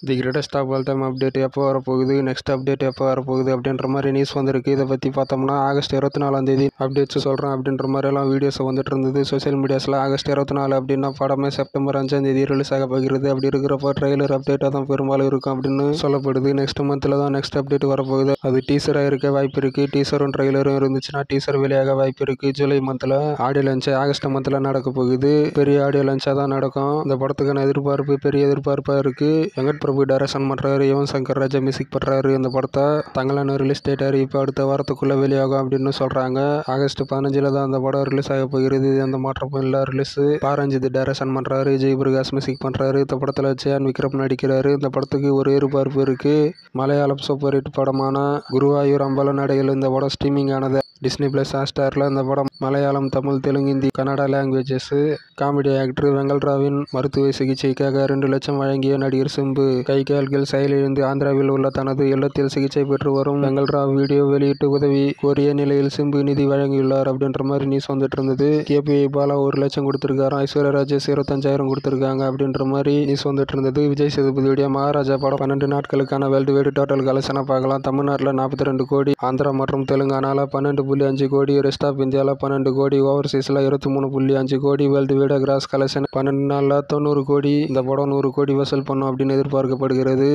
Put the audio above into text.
The greatest of all time update எப்போ வரப்போகுது, next update எப்போ வரப்போகுது அப்படின்ற மாதிரி நியூஸ் வந்திருக்கு. இதை பற்றி பார்த்தோம்னா ஆகஸ்ட் 24 அப்டேட்ஸ் சொல்கிறேன் அப்படின்ற மாதிரிலாம் வீடியோஸ் வந்துட்டு இருந்தது சோஷியல் மீடியாஸில். ஆகஸ்ட் 24 அப்படின்னா படமே செப்டம்பர் 5 ரிலீஸ் ஆக போகிறது. அப்படி இருக்கிறப்ப ட்ரெய்லர் அப்டேட்டாக தான் பெரும்பாலும் இருக்கும் அப்படின்னு சொல்லப்படுது. நெக்ஸ்ட் மந்தில் தான் நெக்ஸ்ட் அப்டேட் வரப்போகுது. அது டீசராக இருக்க வாய்ப்பு இருக்குது. டீசரும் ட்ரெய்லரும் இருந்துச்சுன்னா டீசர் வெளியாக வாய்ப்பு இருக்குது. ஜூலை மந்தில் ஆடியோ லான்ச் ஆகஸ்ட் மந்தில் நடக்க போகுது. பெரிய ஆடியோ லான்ச்சாக தான் நடக்கும். இந்த படத்துக்கான எதிர்பார்ப்பு பெரிய எதிர்பார்ப்பாக இருக்குது. வெங்கட் பிரபு டைரக்ஷன் பண்ணுறாரு, யுவன் சங்கர் ராஜா மியூசிக் பண்ணுறாரு. இந்த படத்தை தங்களான ரிலீஸ் டேட் அறிவிப்பு அடுத்த வாரத்துக்குள்ளே வெளியாகும் அப்படின்னு சொல்கிறாங்க. ஆகஸ்ட் 15 தான் அந்த படம் ரிலீஸ் ஆக போகிறது. எந்த மாற்றமும் இல்லை. ரிலீஸ் பாரஞ்சித் டைரக்ஷன் பண்ணுறாரு, ஜெய் பிரகாஷ் மியூசிக் பண்ணுறாரு. இந்த படத்தில் ஜெயான் விக்ரம் நடிக்கிறாரு. இந்த படத்துக்கு ஒரு எதிர்பார்ப்பு இருக்குது. மலையாளம் சூப்பர் ஹிட் படமான குருவாயூர் அம்பலம் நடையில் இந்த படம் ஸ்ட்ரீமிங் ஆனது. டிஸ்னி பிளஸ் ஹாட்ஸ்டாரில் இந்த படம் Malayalam, Tamil, Telugu, Hindi, Kannada languages. Comedy actor வெங்கல்ராவின் மருத்துவ சிகிச்சைக்காக 2 லட்சம் வழங்கிய நடிகர் சிம்பு கை கால்கள் செயலிழந்து ஆந்திராவில் உள்ள தனது இல்லத்தில் சிகிச்சை பெற்று வரும் வெங்கல்ராவ் வீடியோ வெளியிட்டு உதவி கோரிய நிலையில் சிம்பு நிதி வழங்கியுள்ளார் அப்படின்ற மாதிரி நியூஸ் வந்துட்டு இருந்தது. கேபிஐ பாலா 1 லட்சம் கொடுத்துருக்காராம், ஐஸ்வர்யா ராஜேஷ் 25,000 கொடுத்துருக்காங்க அப்படின்ற மாதிரி நியூஸ் வந்துட்டு இருந்தது. விஜய் சேதுபதியுடைய மகாராஜா படம் 12 நாட்களுக்கான வேர்ல்டு வைடு டோட்டல் கலெக்ஷனை பார்க்கலாம். தமிழ்நாட்டில் 42 கோடி, ஆந்திரா மற்றும் தெலுங்கானால 12.5 கோடி, ரெஸ்ட் ஆஃப் இந்தியாவில் 12 கோடி, ஓவர்சீஸில் 23.5 கோடி. வேர்ல்டு வைடு கிராஸ் கலெக்ஷன் 12 நாளில் 90 கோடி. இந்த படம் 100 கோடி வசூல் பண்ணும் அப்படின்னு எதிர்பார்க்கப்படுகிறது.